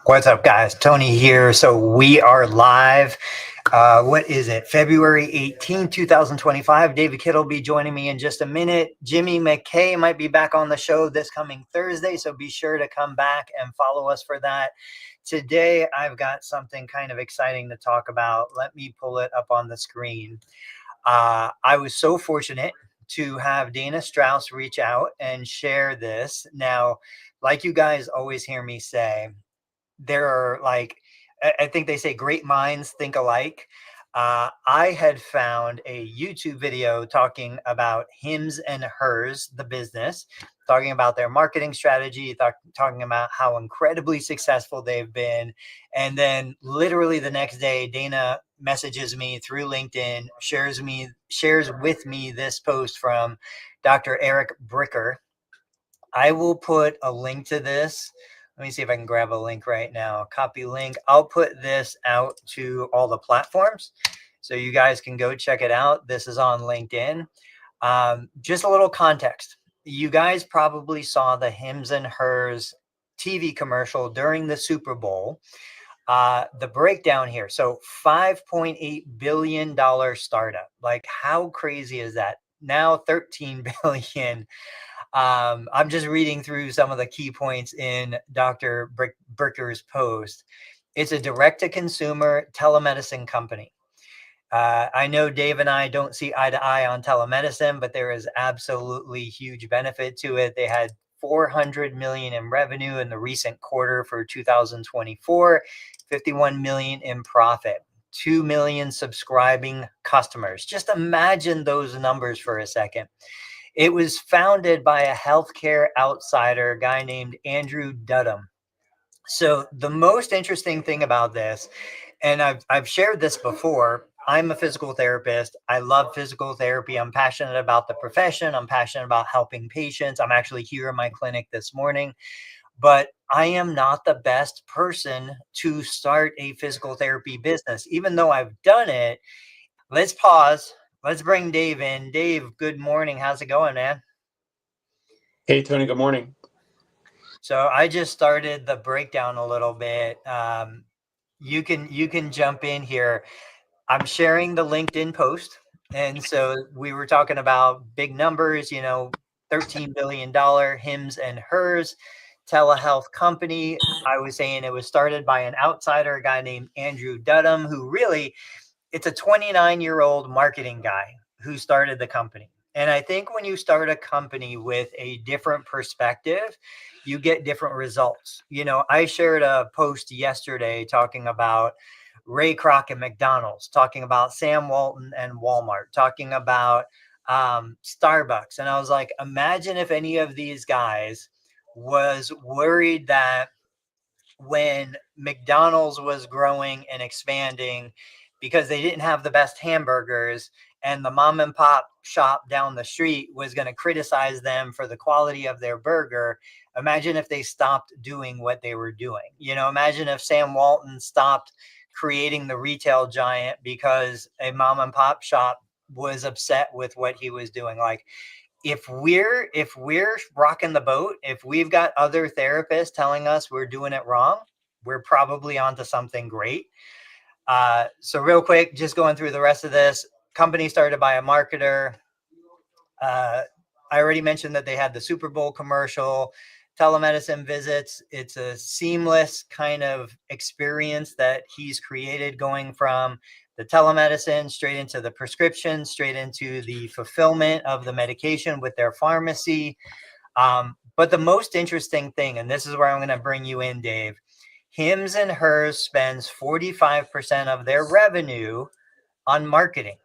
What's up, guys? Tony here. So we are live. What is it? February 18, 2025. David Kittle will be joining me in just a minute. Jimmy McKay might be back on the show this coming Thursday, so be sure to come back and follow us for that. Today, I've got something kind of exciting to talk about. Let me pull it up on the screen. I was so fortunate to have Dana Strauss reach out and share this. Now, like you guys always hear me say, there are I think they say great minds think alike. I had found a YouTube video talking about Hims and Hers, the business, talking about their marketing strategy, talking about how incredibly successful they've been. And then literally the next day, Dana messages me through LinkedIn, shares with me this post from Dr. Eric Bricker. I will put a link to this. Let me see if I can grab a link right now. Copy link. I'll put this out to all the platforms so you guys can go check it out. This is on LinkedIn. Just a little context. You guys probably saw the Hims and Hers TV commercial during the Super Bowl. The breakdown here. So $5.8 billion startup. Like, how crazy is that? Now 13 billion. I'm just reading through some of the key points in Dr. Bricker's post. It's a direct-to-consumer telemedicine company. I know Dave and I don't see eye to eye on telemedicine, but there is absolutely huge benefit to it. They had 400 million in revenue in the recent quarter for 2024, 51 million in profit, 2 million subscribing customers. Just imagine those numbers for a second. It was founded by a healthcare outsider, a guy named Andrew Dudum. So the most interesting thing about this, and I've shared this before, I'm a physical therapist. I love physical therapy. I'm passionate about the profession. I'm passionate about helping patients. I'm actually here in my clinic this morning, but I am not the best person to start a physical therapy business, even though I've done it. Let's pause. Let's bring Dave in. Dave, good morning. How's it going, man? Hey, Tony, good morning. So I just started the breakdown a little bit. You can jump in here. I'm sharing the LinkedIn post. And so we were talking about big numbers, $13 billion Hims and Hers telehealth company. I was saying it was started by an outsider, a guy named Andrew Dudum, who really, it's a 29-year-old marketing guy who started the company. And I think when you start a company with a different perspective, you get different results. I shared a post yesterday talking about Ray Kroc and McDonald's, talking about Sam Walton and Walmart, talking about Starbucks. And I was like, imagine if any of these guys was worried that when McDonald's was growing and expanding because they didn't have the best hamburgers, and the mom and pop shop down the street was going to criticize them for the quality of their burger. Imagine if they stopped doing what they were doing. Imagine if Sam Walton stopped creating the retail giant because a mom and pop shop was upset with what he was doing. Like, if we're rocking the boat, if we've got other therapists telling us we're doing it wrong, we're probably onto something great. So real quick, just going through the rest of this. Company started by a marketer. I already mentioned that they had the Super Bowl commercial, telemedicine visits. It's a seamless kind of experience that he's created, going from the telemedicine straight into the prescription, straight into the fulfillment of the medication with their pharmacy. But the most interesting thing, and this is where I'm going to bring you in, Dave, Hims and Hers spends 45% of their revenue on marketing.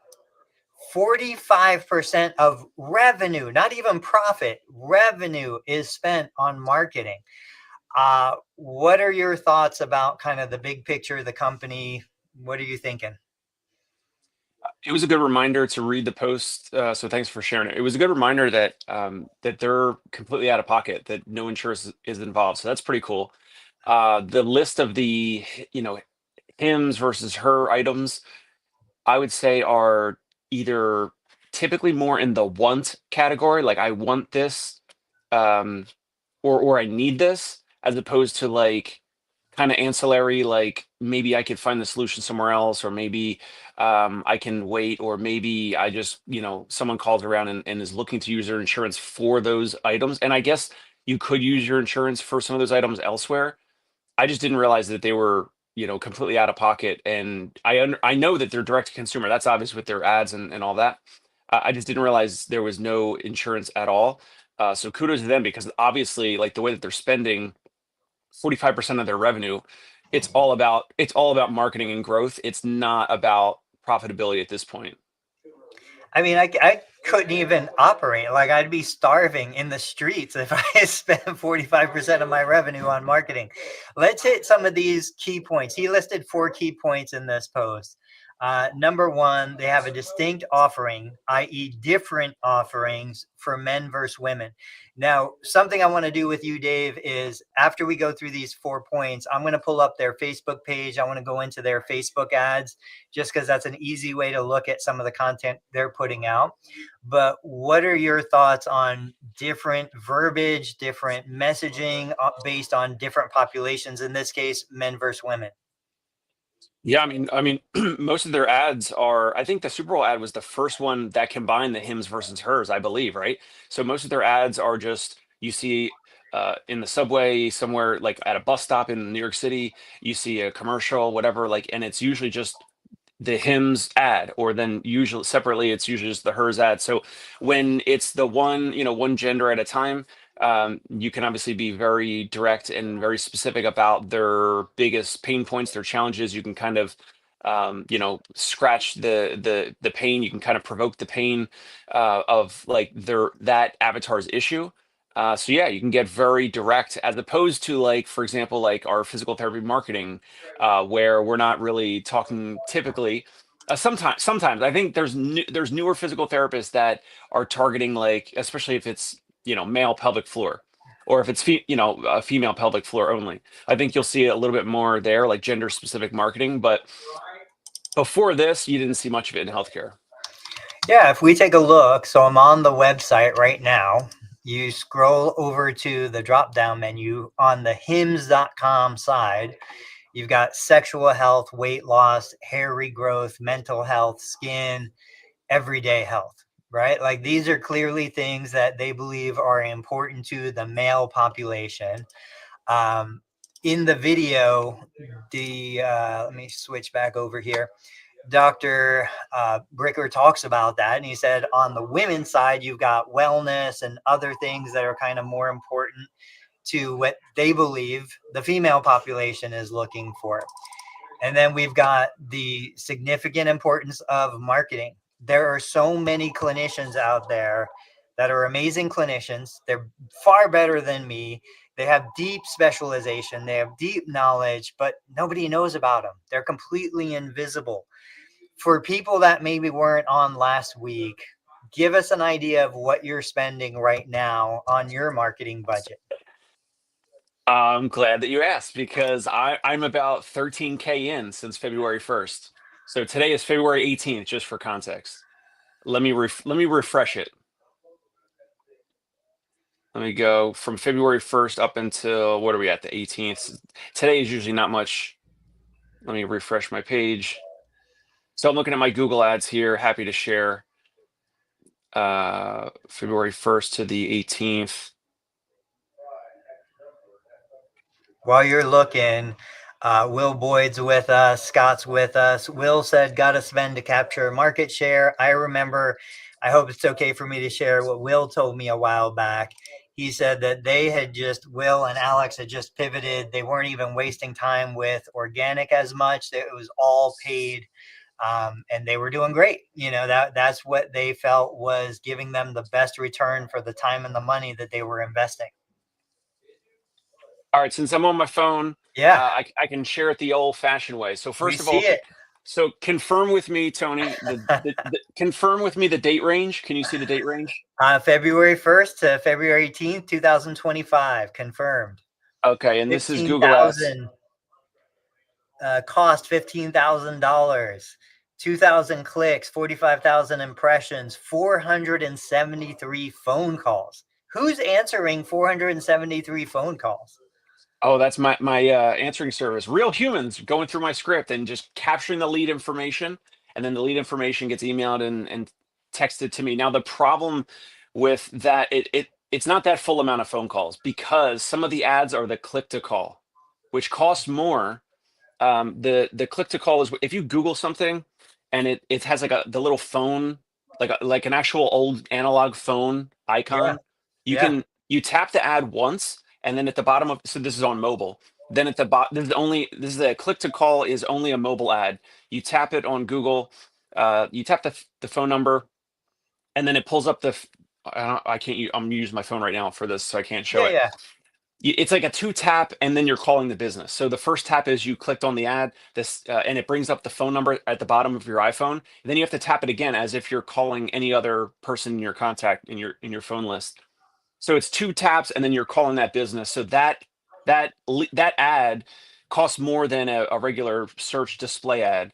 45% of revenue, not even profit, revenue is spent on marketing. What are your thoughts about kind of the big picture of the company? What are you thinking? It was a good reminder to read the post, so thanks for sharing it. It was a good reminder that that they're completely out of pocket, that no insurance is involved. So that's pretty cool. The list of the Hims versus Her items, I would say, are either typically more in the want category, like I want this, or I need this, as opposed to like kind of ancillary, like maybe I could find the solution somewhere else, or maybe I can wait, or maybe I just, someone calls around and is looking to use their insurance for those items. And I guess you could use your insurance for some of those items elsewhere. I just didn't realize that they were, completely out of pocket. And I know that they're direct to consumer. That's obvious with their ads and all that. I just didn't realize there was no insurance at all. So kudos to them, because obviously, like the way that they're spending 45% of their revenue, it's all about marketing and growth. It's not about profitability at this point. I mean, I couldn't even operate. Like, I'd be starving in the streets if I spent 45% of my revenue on marketing. Let's hit some of these key points. He listed 4 key points in this post. Number one, they have a distinct offering, i.e., different offerings for men versus women. Now, something I want to do with you, Dave, is after we go through these 4 points, I'm going to pull up their Facebook page. I want to go into their Facebook ads just because that's an easy way to look at some of the content they're putting out. But what are your thoughts on different verbiage, different messaging based on different populations, in this case, men versus women? Yeah, I mean, most of their ads are. I think the Super Bowl ad was the first one that combined the hims versus hers, I believe, right? So most of their ads are just you see in the subway somewhere, like at a bus stop in New York City, you see a commercial, whatever, like, and it's usually just the hims ad, or then usually separately, it's usually just the hers ad. So when it's the one gender at a time, you can obviously be very direct and very specific about their biggest pain points, their challenges. You can kind of scratch the pain. You can kind of provoke the pain of like that avatar's issue. So yeah, you can get very direct, as opposed to, like, for example, like our physical therapy marketing, where we're not really talking typically. Sometimes I think there's newer physical therapists that are targeting, like, especially if it's male pelvic floor, or if it's a female pelvic floor only. I think you'll see a little bit more there, like gender specific marketing. But before this, you didn't see much of it in healthcare. Yeah, if we take a look, so I'm on the website right now. You scroll over to the drop down menu on the hims.com side. You've got sexual health, weight loss, hair regrowth, mental health, skin, everyday health, right? Like, these are clearly things that they believe are important to the male population. In the video, let me switch back over here. Dr. Bricker talks about that, and he said on the women's side, you've got wellness and other things that are kind of more important to what they believe the female population is looking for. And then we've got the significant importance of marketing. There are so many clinicians out there that are amazing clinicians. They're far better than me. They have deep specialization, they have deep knowledge, but nobody knows about them. They're completely invisible. For people that maybe weren't on last week, give us an idea of what you're spending right now on your marketing budget. I'm glad that you asked, because I'm about 13K in since February 1st. So today is February 18th, just for context. Let me refresh it. Let me go from February 1st up until, what are we at, the 18th? Today is usually not much. Let me refresh my page. So I'm looking at my Google ads here. Happy to share. February 1st to the 18th. While you're looking, Will Boyd's with us, Scott's with us. Will said, got to spend to capture market share. I remember, I hope it's okay for me to share what Will told me a while back. He said that Will and Alex had just pivoted. They weren't even wasting time with organic as much. It was all paid. And they were doing great. That's what they felt was giving them the best return for the time and the money that they were investing. All right, since I'm on my phone, Yeah, I can share it the old-fashioned way. So we first of see all, it. so confirm with me, Tony, confirm with me the date range. Can you see the date range? February 1st to February 18th, 2025, confirmed. Okay, and this is Google Ads. 15,000, cost $15,000, 2,000 clicks, 45,000 impressions, 473 phone calls. Who's answering 473 phone calls? Oh, that's my answering service. Real humans going through my script and just capturing the lead information, and then the lead information gets emailed and texted to me. Now the problem with that, it's not that full amount of phone calls because some of the ads are the click to call, which costs more. The click to call is if you Google something and it has like the little phone, like an actual old analog phone Yeah. icon. Yeah. You tap the ad once, and then at the bottom of, so this is on mobile. Then at the bottom, this is a click to call is only a mobile ad. You tap it on Google, you tap the phone number, and then it pulls up I can't I'm using my phone right now for this, so I can't show Yeah. it. Yeah. It's like a two tap, and then you're calling the business. So the first tap is you clicked on the ad, and it brings up the phone number at the bottom of your iPhone. And then you have to tap it again as if you're calling any other person in your contact in your phone list. So it's two taps, and then you're calling that business. So that ad costs more than a regular search display ad.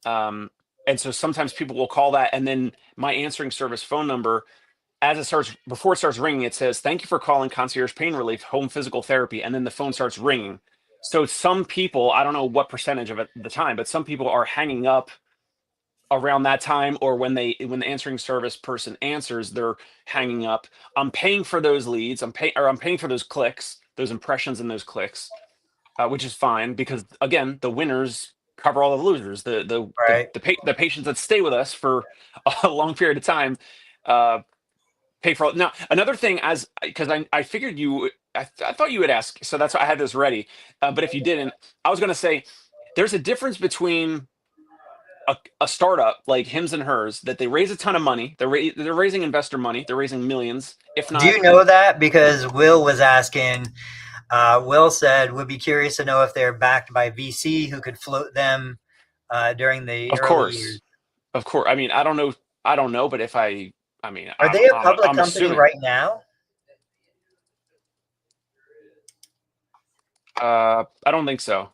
And so sometimes people will call that, and then my answering service phone number, as it starts, before it starts ringing, it says, "Thank you for calling Concierge Pain Relief Home Physical Therapy," and then the phone starts ringing. So some people, I don't know what percentage of it the time, but some people are hanging up around that time, or when the answering service person answers, they're hanging up. I'm paying for those leads. I'm paying for those clicks, those impressions, and those clicks, which is fine because again, the winners cover all the losers. Right. The patients that stay with us for a long period of time uh, pay for all. Now another thing, as because I figured I thought you would ask, so that's why I had this ready. But if you didn't, I was going to say there's a difference between a startup like Hims and Hers that they raise a ton of money. They're raising investor money. They're raising millions, if Do not. you know that? Because Will was asking, Will said, would be curious to know if they're backed by VC who could float them during the Of early years. course, of course. I mean, I don't know. I don't know, but if I mean, Are they a public I'm company assuming. right now? I don't think so.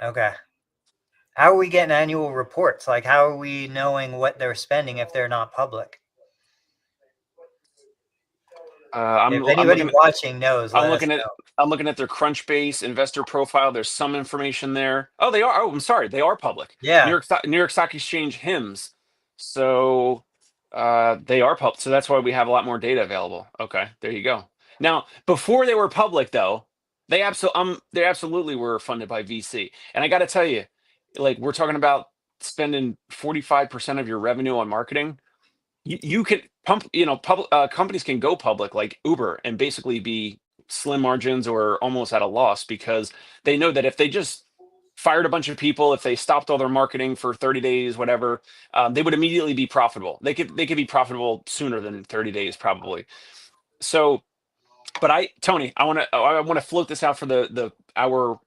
Okay. How are we getting annual reports? Like, how are we knowing what they're spending if they're not public? If I'm anybody looking. watching knows, I'm let us looking at know. I'm looking at their Crunchbase investor profile. There's some information there. Oh, they are. Oh, I'm sorry. They are public. Yeah. New York Stock Exchange HIMS. So they are public. So that's why we have a lot more data available. Okay, there you go. Now, before they were public, though, they absolutely were funded by VC. And I got to tell you, like we're talking about spending 45% of your revenue on marketing. You can pump, public companies can go public like Uber and basically be slim margins or almost at a loss because they know that if they just fired a bunch of people, if they stopped all their marketing for 30 days, whatever, they would immediately be profitable. They could be profitable sooner than 30 days probably. So, but Tony, I want to float this out for the our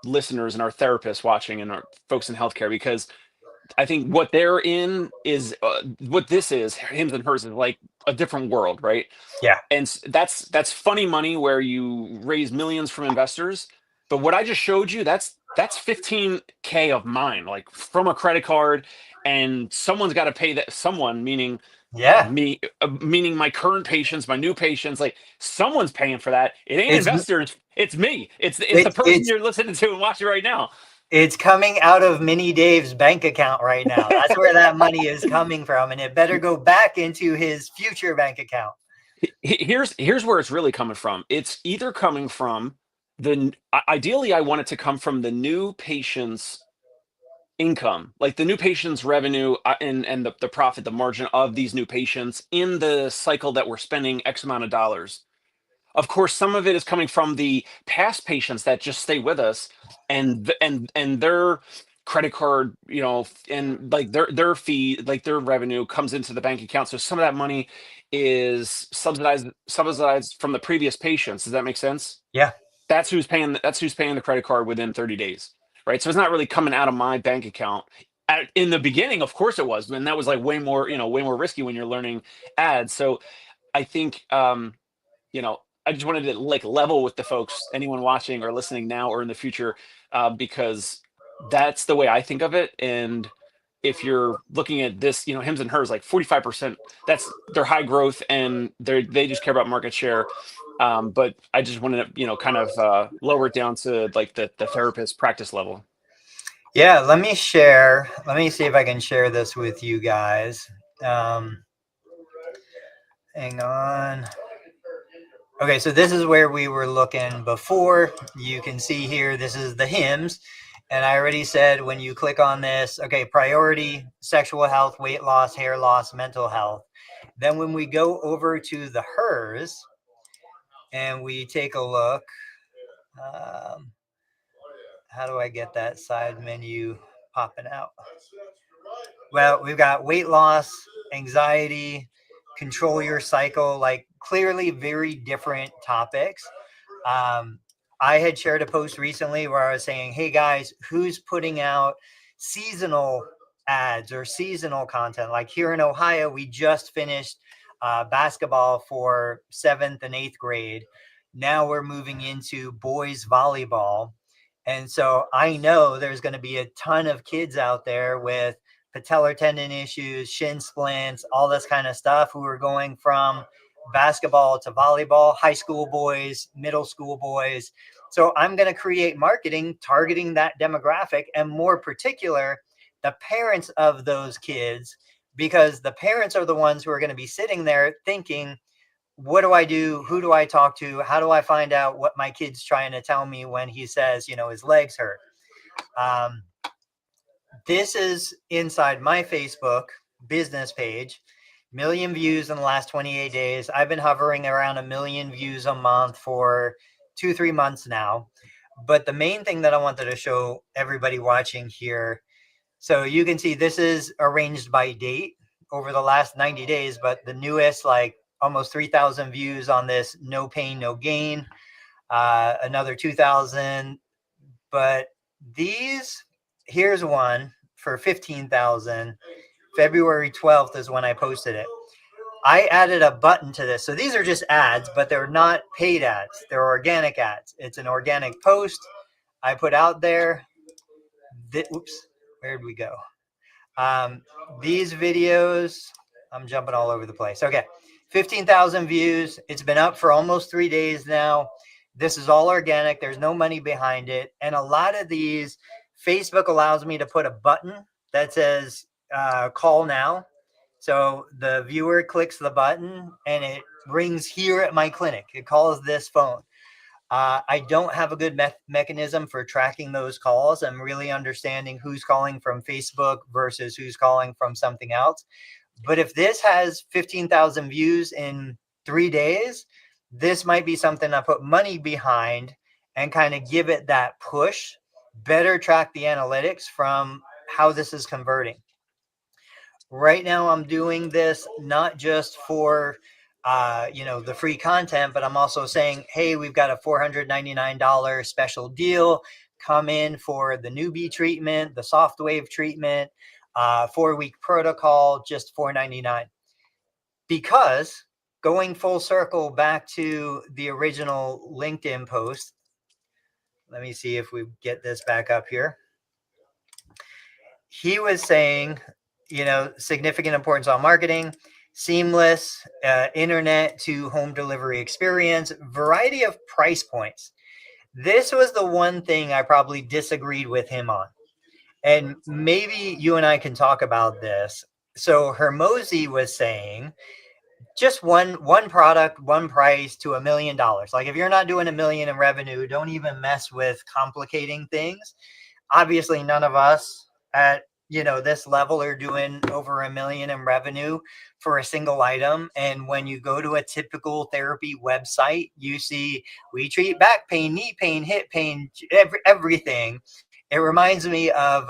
listeners and our therapists watching and our folks in healthcare because I think what they're in is what this is. Hims and Hers is like a different world, right? Yeah. And that's funny money where you raise millions from investors. But what I just showed you, that's 15K of mine, like from a credit card, and someone's got to pay that. Someone, meaning Yeah. meaning my current patients, my new patients, like someone's paying for that. It ain't It's investors. It's me. It's the it's person it's you're listening to and watching right now. it's coming out of Mini Dave's bank account right now. That's where that money is coming from, and it better go back into his future bank account. Here's where it's really coming from. It's either coming from ideally I want it to come from the new patient's income, like the new patient's revenue, and the profit, the margin of these new patients in the cycle that we're spending X amount of dollars. Of course, some of it is coming from the past patients that just stay with us, and their credit card, and like their fee, like their revenue comes into the bank account. So some of that money is subsidized from the previous patients. Does that make sense? Yeah. That's who's paying the credit card within 30 days, right? So it's not really coming out of my bank account. In the beginning, of course it was, and that was like way more risky when you're learning ads. So I think I just wanted to like level with the folks, anyone watching or listening now or in the future, because that's the way I think of it. And if you're looking at this, Hims and Hers, like 45%, that's their high growth and they just care about market share. But I just wanted to, kind of lower it down to like the therapist practice level. Yeah, let me share. Let me see if I can share this with you guys. Um, hang on. Okay, so this is where we were looking before. You can see here, this is the hymns. And I already said when you click on this, okay, priority, sexual health, weight loss, hair loss, mental health. Then when we go over to the hers and we take a look, um, how do I get that side menu popping out? Well, we've got weight loss, anxiety, control your cycle, like clearly very different topics. Um, I had shared a post recently where I was saying, hey guys, who's putting out seasonal ads or seasonal content? Like here in Ohio, we just finished basketball for 7th and 8th grade. Now we're moving into boys volleyball. And so I know there's going to be a ton of kids out there with patellar tendon issues, shin splints, all this kind of stuff who are going from basketball to volleyball, high school boys, middle school boys. So I'm going to create marketing targeting that demographic and more particular, the parents of those kids, because the parents are the ones who are going to be sitting there thinking, what do I do? Who do I talk to? How do I find out what my kid's trying to tell me when he says, his legs hurt? This is inside my Facebook business page. Million views in the last 28 days. I've been hovering around 1 million views a month for 2-3 months now. But the main thing that I wanted to show everybody watching here, so you can see this is arranged by date over the last 90 days, but the newest, like almost 3,000 views on this no pain, no gain, another 2,000. But these, here's one for 15,000. February 12th is when I posted it. I added a button to this. So these are just ads, but they're not paid ads. They're organic ads. It's an organic post I put out there. Oops, where'd we go? These videos, I'm jumping all over the place. Okay, 15,000 views. It's been up for almost 3 days now. This is all organic. There's no money behind it. And a lot of these, Facebook allows me to put a button that says call now. So the viewer clicks the button and it rings here at my clinic. It calls this phone. I don't have a good mechanism for tracking those calls and really understanding who's calling from Facebook versus who's calling from something else. But if this has 15,000 views in 3 days, this might be something I put money behind and kind of give it that push, better track the analytics from how this is converting. Right now, I'm doing this not just for the free content, but I'm also saying, hey, we've got a $499 special deal. Come in for the newbie treatment, the soft wave treatment, 4-week protocol, just $499. Because going full circle back to the original LinkedIn post, let me see if we get this back up here. He was saying, significant importance on marketing, seamless internet to home delivery experience, variety of price points. This was the one thing I probably disagreed with him on. And maybe you and I can talk about this. So Hermosi was saying just one product, one price to $1 million. Like if you're not doing $1 million in revenue, don't even mess with complicating things. Obviously, none of us at this level are doing over $1 million in revenue for a single item. And when you go to a typical therapy website, you see we treat back pain, knee pain, hip pain, everything. It reminds me of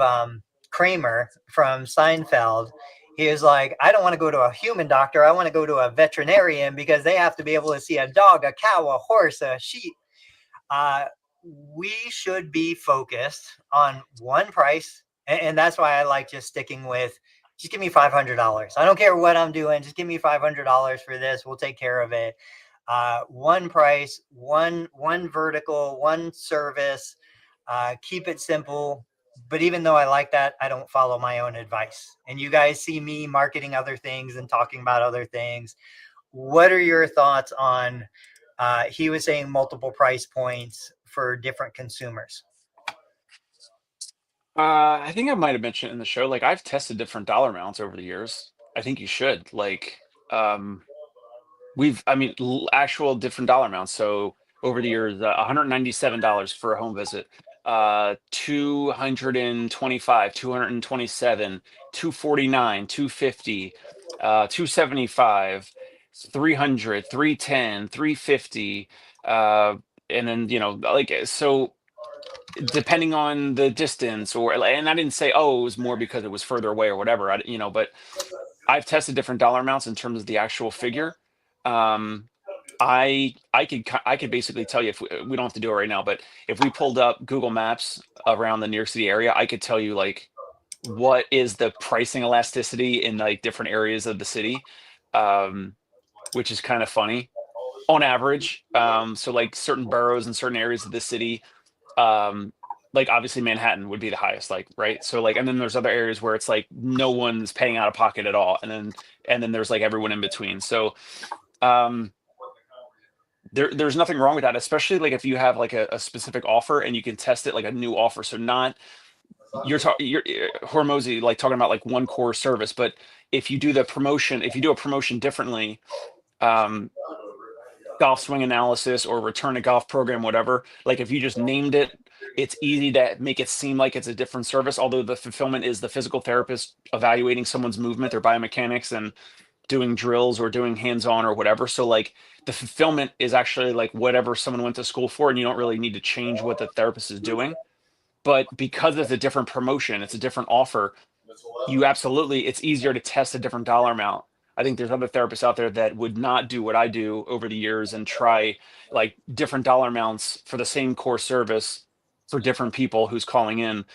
Kramer from Seinfeld. He was like, I don't want to go to a human doctor. I want to go to a veterinarian because they have to be able to see a dog, a cow, a horse, a sheep. We should be focused on one price. And that's why I like just sticking with, just give me $500. I don't care what I'm doing. Just give me $500 for this. We'll take care of it. One price, one vertical, one service. Keep it simple. But even though I like that, I don't follow my own advice. And you guys see me marketing other things and talking about other things. What are your thoughts on He was saying multiple price points for different consumers. I think I might have mentioned in the show, like I've tested different dollar amounts over the years. I think you should. Um, I mean, actual different dollar amounts. So over the years, $197 for a home visit, 225, 227, 249, 250, 275, 300, 310, 350, and then so depending on the distance and I didn't say, oh, it was more because it was further away or whatever, but I've tested different dollar amounts in terms of the actual figure. um I could basically tell you, if we don't have to do it right now, but if we pulled up Google Maps around the New York City area, I could tell you like what is the pricing elasticity in like different areas of the city, um which is kind of funny on average. So like certain boroughs and certain areas of the city, um like obviously Manhattan would be the highest, like, right? So like, and then there's other areas where it's like no one's paying out of pocket at all, and then there's like everyone in between. So um there's nothing wrong with that, especially like if you have like a specific offer and you can test it, like a new offer. So not you're Hormozy, like talking about like one core service, but if you do a promotion differently, um golf swing analysis or return to golf program, whatever. Like if you just named it, it's easy to make it seem like it's a different service, although the fulfillment is the physical therapist evaluating someone's movement, their biomechanics, and doing drills or doing hands-on or whatever. So like the fulfillment is actually like whatever someone went to school for, and you don't really need to change what the therapist is doing. But because it's a different promotion, it's a different offer, it's easier to test a different dollar amount. I think there's other therapists out there that would not do what I do over the years and try like different dollar amounts for the same core service for different people who's calling in.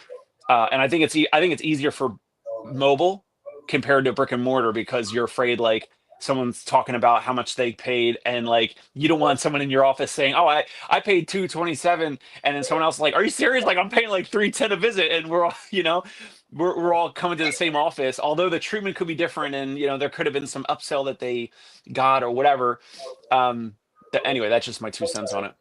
And I think it's easier for mobile compared to brick and mortar, because you're afraid like someone's talking about how much they paid, and like you don't want someone in your office saying, oh, I paid 227, and then someone else is like, are you serious? Like I'm paying like 310 a visit, and we're all we're all coming to the same office, although the treatment could be different, and there could have been some upsell that they got or whatever. Anyway, that's just my 2 cents on it.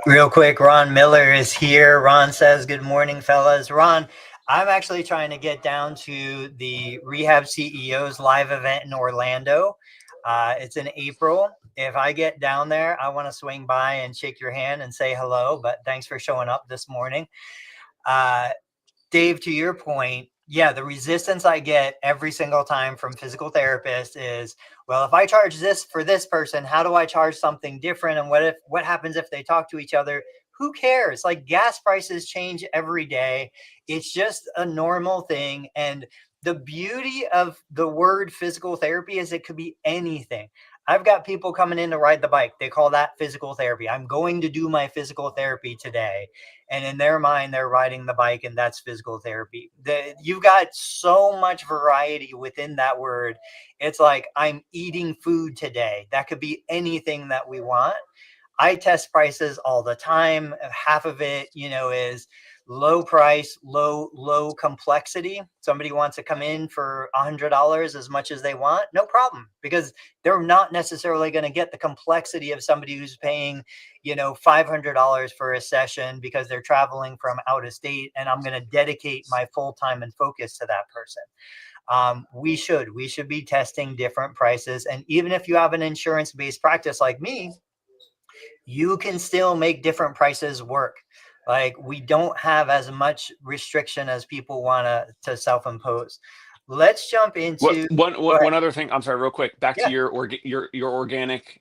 Real quick, Ron Miller is here. Ron says, good morning, fellas. Ron, I'm actually trying to get down to the Rehab CEOs live event in Orlando. It's in April. If I get down there, I want to swing by and shake your hand and say hello, but thanks for showing up this morning. Dave, to your point, yeah, the resistance I get every single time from physical therapists is, well, if I charge this for this person, how do I charge something different? And what happens if they talk to each other? Who cares? Like gas prices change every day. It's just a normal thing. And the beauty of the word physical therapy is it could be anything. I've got people coming in to ride the bike. They call that physical therapy. I'm going to do my physical therapy today. And in their mind, they're riding the bike, and that's physical therapy. You've got so much variety within that word. It's like, I'm eating food today. That could be anything that we want. I test prices all the time. Half of it, is low price, low complexity. Somebody wants to come in for $100 as much as they want, no problem, because they're not necessarily going to get the complexity of somebody who's paying, $500 for a session because they're traveling from out of state, and I'm going to dedicate my full time and focus to that person. We should be testing different prices. And even if you have an insurance-based practice like me, you can still make different prices work. Like we don't have as much restriction as people want to self-impose. Let's jump into one other thing. I'm sorry, real quick. Back to Yeah. your organic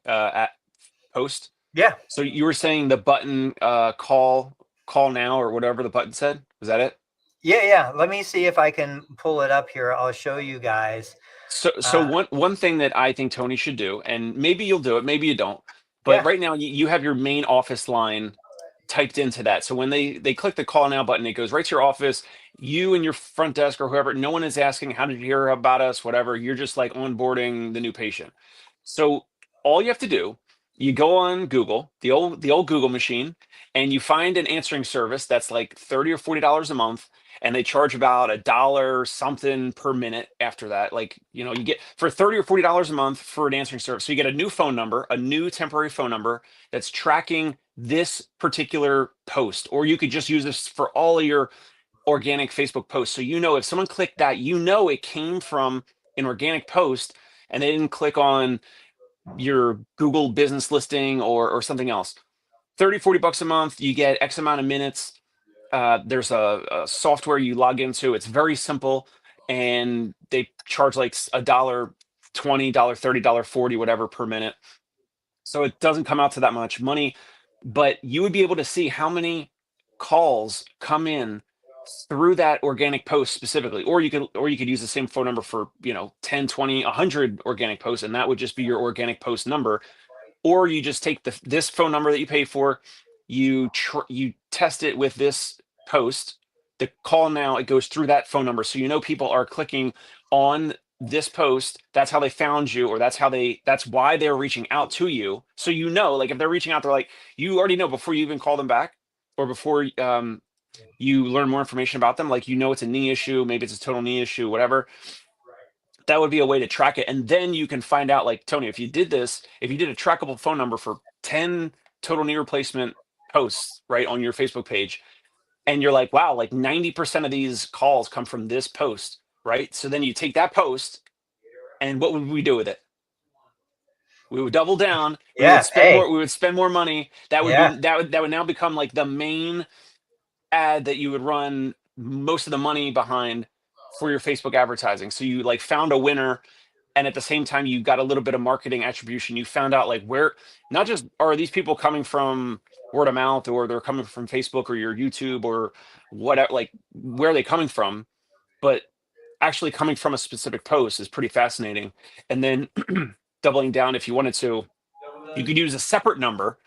post. Yeah. So you were saying the button call now or whatever the button said. Was that it? Yeah. Let me see if I can pull it up here. I'll show you guys. So one thing that I think Tony should do, and maybe you'll do it, maybe you don't, but Yeah. right now you have your main office line typed into that. So when they click the call now button, it goes right to your office. You and your front desk or whoever, no one is asking, how did you hear about us, whatever. You're just like onboarding the new patient. So all you have to do You go on Google, the old Google machine, and you find an answering service that's like $30 or $40 a month, and they charge about a dollar something per minute after that. Like, you get for $30 or $40 a month for an answering service. So you get a new phone number, a new temporary phone number that's tracking this particular post, or you could just use this for all of your organic Facebook posts. So if someone clicked that, it came from an organic post and they didn't click on your Google business listing or something else. 30-40 bucks a month, you get X amount of minutes. There's a software you log into. It's very simple, and they charge like a dollar 20, dollar 30, dollar 40, whatever per minute. So it doesn't come out to that much money, but you would be able to see how many calls come in through that organic post specifically, or you could use the same phone number for 10, 20, 100 organic posts, and that would just be your organic post number. Or you just take this phone number that you pay for, you test it with this post. The call now, it goes through that phone number, so people are clicking on this post. That's how they found you, or that's why they're reaching out to you. So like if they're reaching out, they're like, you already know before you even call them back, or before you learn more information about them, like it's a knee issue, maybe it's a total knee issue, whatever. That would be a way to track it. And then you can find out, like, Tony, if you did a trackable phone number for 10 total knee replacement posts, right, on your Facebook page, and you're like, wow, like 90% of these calls come from this post, right? So then you take that post, and what would we do with it? We would double down. Yeah. We would spend more money. That would Yeah. be that would now become like the main ad that you would run most of the money behind for your Facebook advertising. So you like found a winner, and at the same time you got a little bit of marketing attribution. You found out like where, not just are these people coming from word of mouth, or they're coming from Facebook or your YouTube or whatever, like where are they coming from, but actually coming from a specific post is pretty fascinating. And then doubling down, if you wanted to, you could use a separate number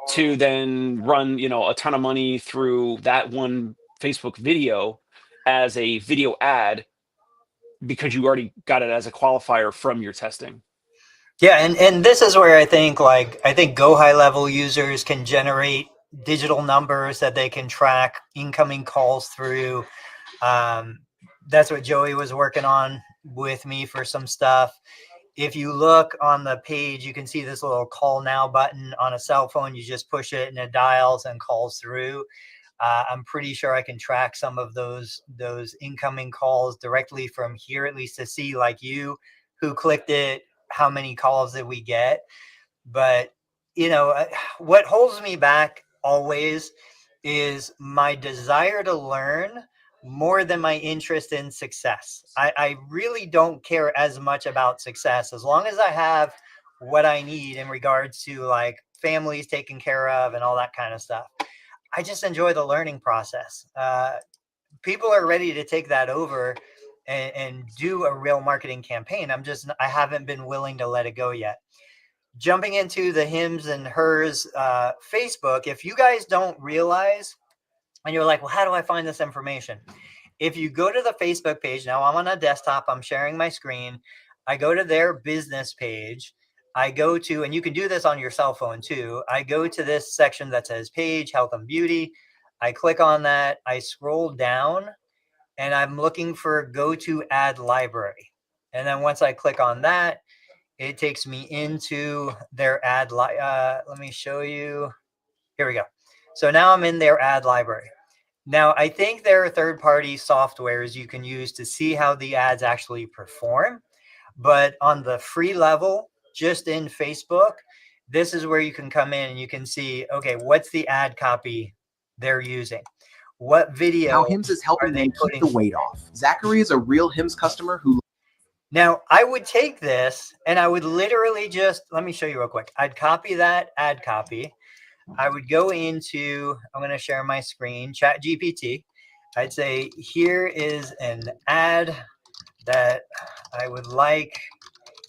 to then run a ton of money through that one Facebook video as a video ad, because you already got it as a qualifier from your testing. Yeah, and this is where I think Go High Level users can generate digital numbers that they can track incoming calls through. That's what Joey was working on with me for some stuff. If you look on the page, you can see this little call now button on a cell phone. You just push it and it dials and calls through. I'm pretty sure I can track some of those incoming calls directly from here, at least to see, like, you who clicked it, how many calls did we get. But what holds me back always is my desire to learn more than my interest in success. I really don't care as much about success, as long as I have what I need in regards to like families taken care of and all that kind of stuff. I just enjoy the learning process. People are ready to take that over and do a real marketing campaign. I haven't been willing to let it go yet. Jumping into the Hims and Hers Facebook, if you guys don't realize, and you're like, well, how do I find this information? If you go to the Facebook page, now I'm on a desktop, I'm sharing my screen. I go to their business page. I go to, and you can do this on your cell phone too. I go to this section that says page, health and beauty. I click on that. I scroll down and I'm looking for go to ad library. And then once I click on that, it takes me into their ad. Let me show you. Here we go. So now I'm in their ad library. Now, I think there are third-party softwares you can use to see how the ads actually perform. But on the free level, just in Facebook, this is where you can come in and you can see, okay, what's the ad copy they're using? What video? How Hims is helping them keep the weight off. Zachary is a real Hims customer who... Now, I would take this and I would literally just, let me show you real quick. I'd copy that ad copy. I would go into, I'm going to share my screen, ChatGPT. I'd say, here is an ad that I would like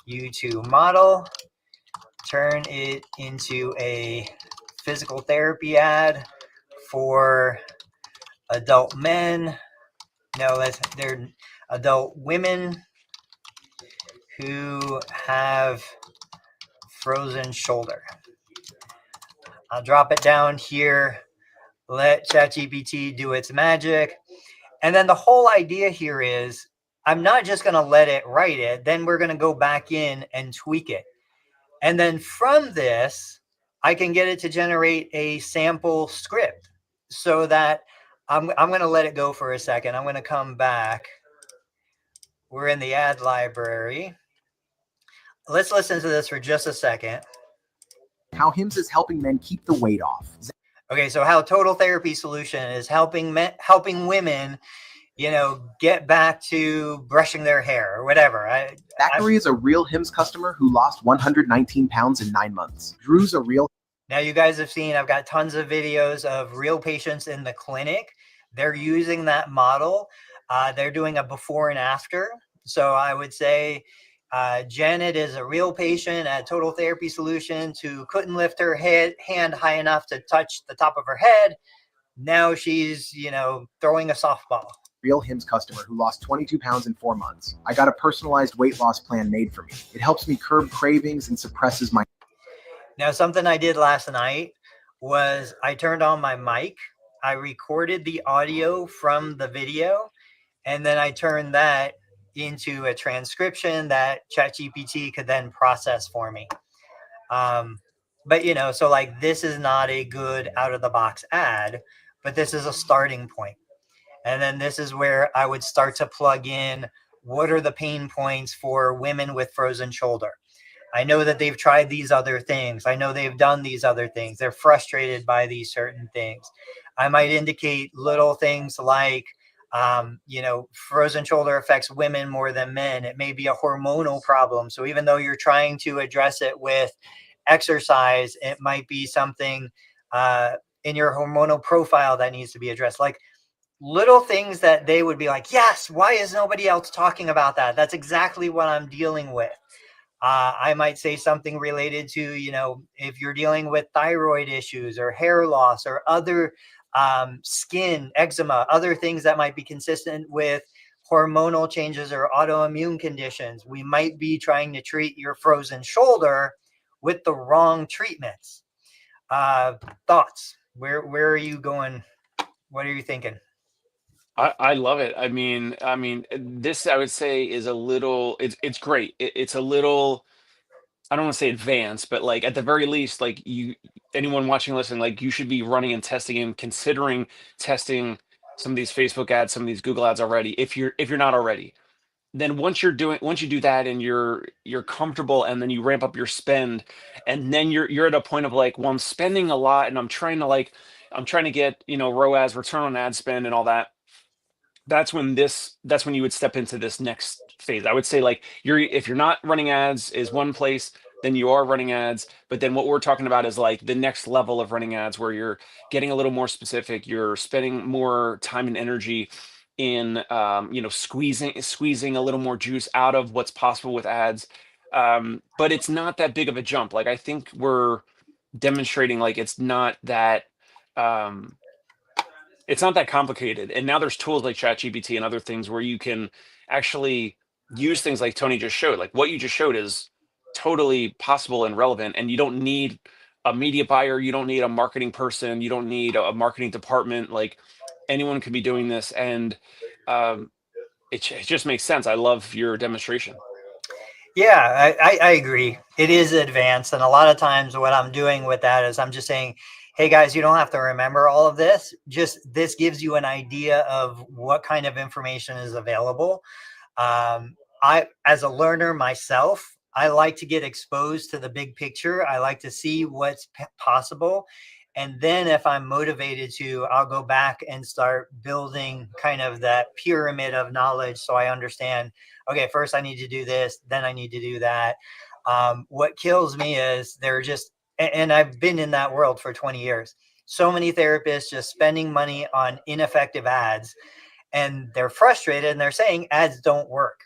you to model, turn it into a physical therapy ad for adult men. No, they're adult women who have frozen shoulder. I'll drop it down here, let ChatGPT do its magic. And then the whole idea here is I'm not just going to let it write it. Then we're going to go back in and tweak it. And then from this, I can get it to generate a sample script so that I'm going to let it go for a second. I'm going to come back. We're in the ad library. Let's listen to this for just a second. How Hims is helping men keep the weight off. Okay, so how Total Therapy Solution is helping women, get back to brushing their hair or whatever. Zachary is a real Hims customer who lost 119 pounds in 9 months. Drew's a real. Now you guys have seen, I've got tons of videos of real patients in the clinic. They're using that model. They're doing a before and after. So I would say Janet is a real patient at Total Therapy Solutions who couldn't lift her hand high enough to touch the top of her head. Now she's, throwing a softball. Real Hims customer who lost 22 pounds in 4 months. I got a personalized weight loss plan made for me. It helps me curb cravings and suppresses my. Now, something I did last night was I turned on my mic. I recorded the audio from the video, and then I turned that into a transcription that ChatGPT could then process for me. But, so like this is not a good out of the box ad, but this is a starting point. And then this is where I would start to plug in what are the pain points for women with frozen shoulder. I know that they've tried these other things. I know they've done these other things. They're frustrated by these certain things. I might indicate little things like, frozen shoulder affects women more than men. It may be a hormonal problem. So even though you're trying to address it with exercise, it might be something in your hormonal profile that needs to be addressed. Like little things that they would be like, yes, why is nobody else talking about that? That's exactly what I'm dealing with. I might say something related to, if you're dealing with thyroid issues or hair loss or other skin, eczema, other things that might be consistent with hormonal changes or autoimmune conditions. We might be trying to treat your frozen shoulder with the wrong treatments. Thoughts? Where are you going? What are you thinking? I love it. I mean, this I would say is a little. It's great. It's a little. I don't want to say advanced, but like at the very least, like anyone watching, listening, like you should be running and testing and considering testing some of these Facebook ads, some of these Google ads already. If you're not already, then once you do that and you're comfortable, and then you ramp up your spend, and then you're at a point of like, well, I'm spending a lot, and I'm trying to get ROAS, return on ad spend, and all that. That's when you would step into this next phase. I would say like if you're not running ads is one place, then you are running ads. But then what we're talking about is like the next level of running ads where you're getting a little more specific. You're spending more time and energy in squeezing a little more juice out of what's possible with ads. But it's not that big of a jump. Like I think we're demonstrating like it's not that complicated. And now there's tools like ChatGPT and other things where you can actually use things like Tony just showed. Like what you just showed is totally possible and relevant. And you don't need a media buyer. You don't need a marketing person. You don't need a marketing department. Like anyone could be doing this. And it just makes sense. I love your demonstration. Yeah, I agree. It is advanced. And a lot of times what I'm doing with that is I'm just saying, hey guys, you don't have to remember all of this. Just this gives you an idea of what kind of information is available. As a learner myself, I like to get exposed to the big picture. I like to see what's possible. And then if I'm motivated to, I'll go back and start building kind of that pyramid of knowledge. So I understand, okay, first I need to do this, then I need to do that. What kills me is and I've been in that world for 20 years. So many therapists just spending money on ineffective ads, and they're frustrated and they're saying ads don't work.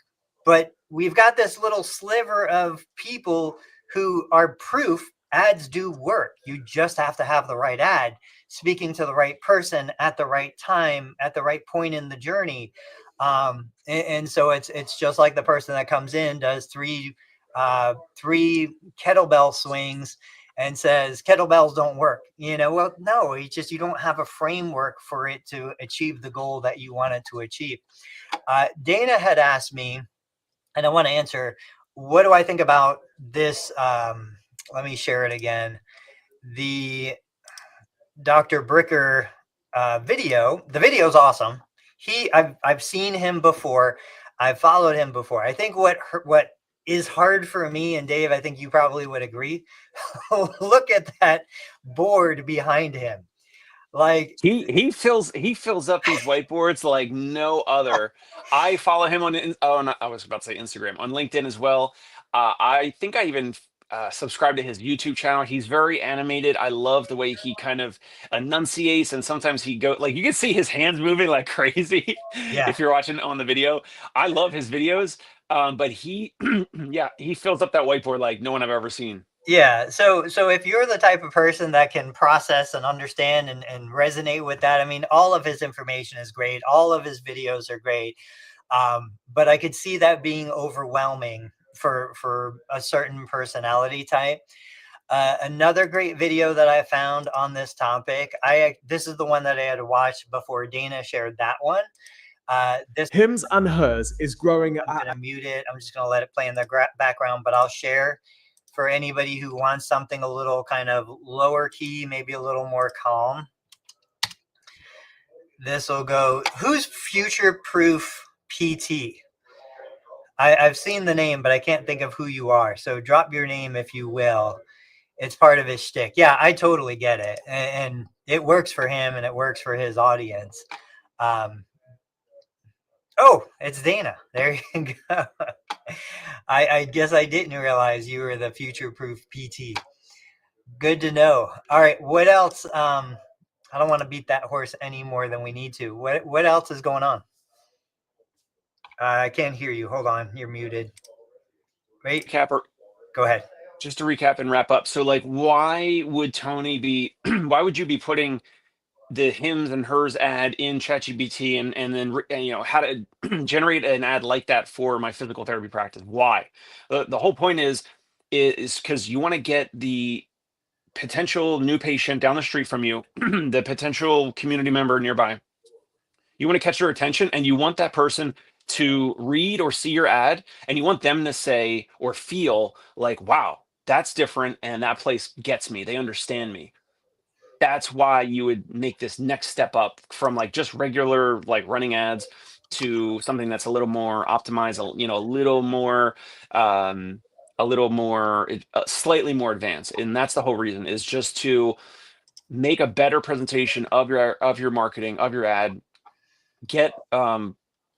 But we've got this little sliver of people who are proof ads do work. You just have to have the right ad, speaking to the right person at the right time, at the right point in the journey. And so it's just like the person that comes in, does three kettlebell swings, and says kettlebells don't work. Well, no, it's just you don't have a framework for it to achieve the goal that you want it to achieve. Dana had asked me, and I want to answer, what do I think about this? Let me share it again. The Dr. Bricker video. The video is awesome. I've seen him before. I've followed him before. I think what is hard for me, and Dave, I think you probably would agree. Look at that board behind him. Like he fills up these whiteboards like no other. I follow him on I was about to say Instagram, on LinkedIn as well. I think I even subscribe to his YouTube channel. He's very animated. I love the way he kind of enunciates, and sometimes he go like you can see his hands moving like crazy. Yeah. If you're watching on the video, I love his videos. But he, yeah, he fills up that whiteboard like no one I've ever seen. Yeah. So if you're the type of person that can process and understand and resonate with that, I mean, all of his information is great. All of his videos are great. But I could see that being overwhelming for a certain personality type. Another great video that I found on this topic, this is the one that I had to watch before Dana shared that one. This Hims and Hers is growing. I'm going to mute it. I'm just going to let it play in the background, but I'll share for anybody who wants something a little kind of lower key, maybe a little more calm. This will go, who's Future Proof PT? I've seen the name, but I can't think of who you are. So drop your name if you will. It's part of his shtick. Yeah, I totally get it. And it works for him and it works for his audience. Oh, it's Dana. There you go. I guess I didn't realize you were the Future Proof PT. Good to know. All right, what else? I don't want to beat that horse any more than we need to. What else is going on? I can't hear you. Hold on, you're muted. Wait, Capper, go ahead. just to recap and wrap up. So, like, why would Tony be? Why would you be putting the Hims and Hers ad in ChatGPT and then how to generate an ad like that for my physical therapy practice? Why? The whole point is because you want to get the potential new patient down the street from you, the potential community member nearby. You want to catch their attention, and you want that person to read or see your ad, and you want them to say or feel like, wow, that's different, and that place gets me. They understand me. That's why you would make this next step up from like just regular like running ads to something that's a little more optimized, slightly more advanced. And that's the whole reason, is just to make a better presentation of your marketing, of your ad, get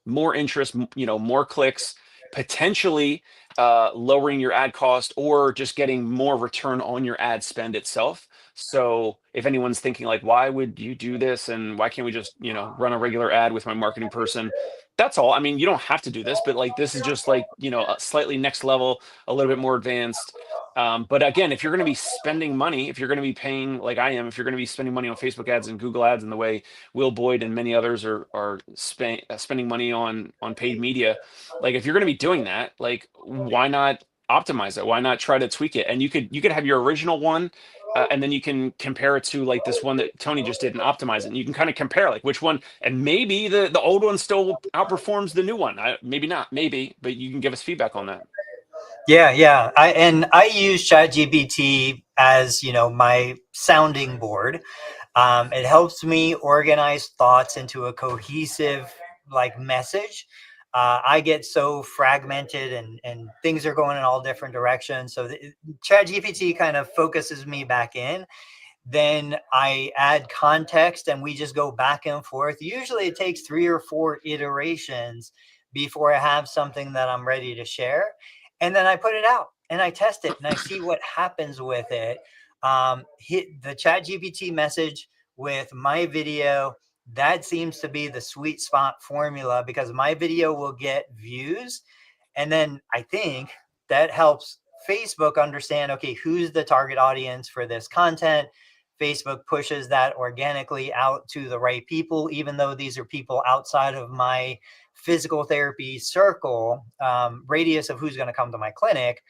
more interest, more clicks, potentially lowering your ad cost, or just getting more return on your ad spend itself. So if anyone's thinking like, why would you do this, and why can't we just run a regular ad with my marketing person? That's all. I mean, you don't have to do this, but like this is just like a slightly next level, a little bit more advanced. But again, if you're going to be spending money, if you're going to be paying like I am, if you're going to be spending money on Facebook ads and Google ads, and the way Will Boyd and many others are spending money on paid media, like if you're going to be doing that, like why not optimize it? Why not try to tweak it? And you could have your original one, and then you can compare it to like this one that Tony just did and optimize it. And you can kind of compare like which one, and maybe the old one still outperforms the new one. Maybe not, but you can give us feedback on that. Yeah. I use ChatGPT as, my sounding board. It helps me organize thoughts into a cohesive like message. I get so fragmented and things are going in all different directions. So ChatGPT kind of focuses me back in. Then I add context and we just go back and forth. Usually it takes 3 or 4 iterations before I have something that I'm ready to share. And then I put it out and I test it and I see what happens with it. Hit the ChatGPT message with my video. That seems to be the sweet spot formula, because my video will get views. And then I think that helps Facebook understand, okay, who's the target audience for this content. Facebook pushes that organically out to the right people, even though these are people outside of my physical therapy circle, radius of who's going to come to my clinic.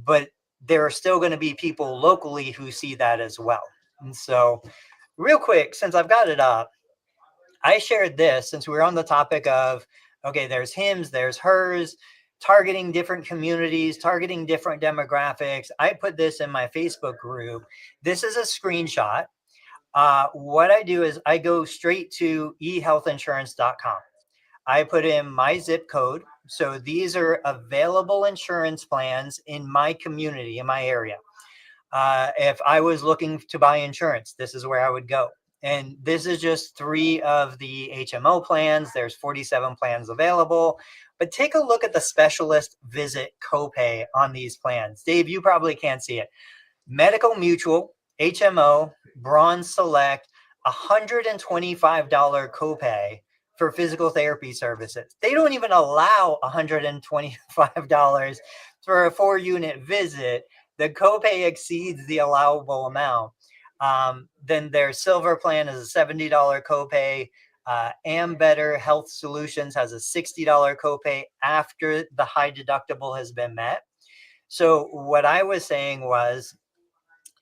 But there are still going to be people locally who see that as well. And so real quick, since I've got it up, I shared this since we're on the topic of, okay, there's hims, there's hers, targeting different communities, targeting different demographics. I put this in my Facebook group. This is a screenshot. What I do is I go straight to ehealthinsurance.com. I put in my zip code. So these are available insurance plans in my community, in my area. If I was looking to buy insurance, this is where I would go. And this is just 3 of the HMO plans. There's 47 plans available. But take a look at the specialist visit copay on these plans. Dave, you probably can't see it. Medical Mutual, HMO, Bronze Select, $125 copay for physical therapy services. They don't even allow $125 for a 4-unit visit. The copay exceeds the allowable amount. Then their silver plan is a $70 copay. Ambetter Health Solutions has a $60 copay after the high deductible has been met. So what I was saying was,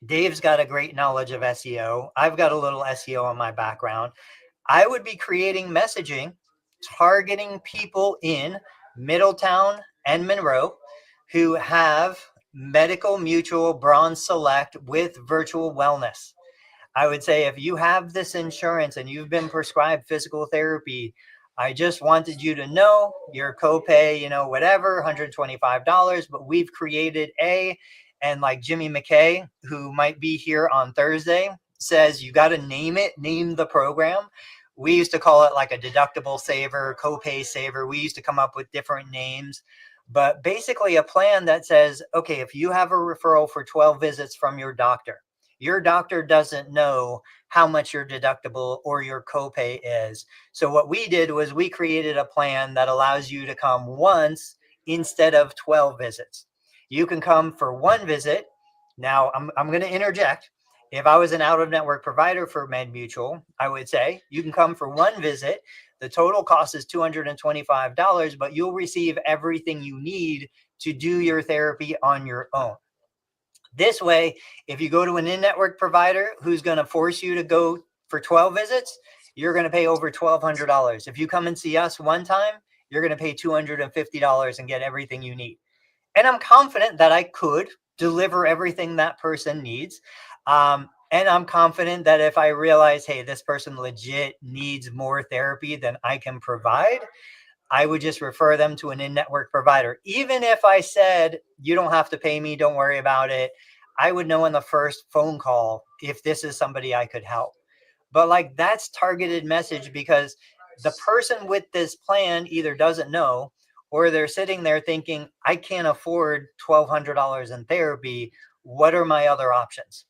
Dave's got a great knowledge of SEO. I've got a little SEO in my background. I would be creating messaging targeting people in Middletown and Monroe who have Medical Mutual Bronze Select with virtual wellness. I would say, if you have this insurance and you've been prescribed physical therapy, I just wanted you to know your copay, whatever, $125, but we've created and like Jimmy McKay, who might be here on Thursday, says you got to name the program. We used to call it like a deductible saver, copay saver. We used to come up with different names, but basically a plan that says, okay, if you have a referral for 12 visits from your doctor doesn't know how much your deductible or your copay is. So what we did was we created a plan that allows you to come once instead of 12 visits. You can come for 1 visit. Now I'm going to interject. If I was an out-of-network provider for MedMutual, I would say you can come for 1 visit. The total cost is $225, but you'll receive everything you need to do your therapy on your own. This way, if you go to an in-network provider who's going to force you to go for 12 visits, you're going to pay over $1,200. If you come and see us one time, you're going to pay $250 and get everything you need. And I'm confident that I could deliver everything that person needs. And I'm confident that if I realize, hey, this person legit needs more therapy than I can provide, I would just refer them to an in-network provider. Even if I said, you don't have to pay me, don't worry about it, I would know in the first phone call if this is somebody I could help. But like, that's targeted message, because the person with this plan either doesn't know, or they're sitting there thinking, I can't afford $1,200 in therapy. What are my other options?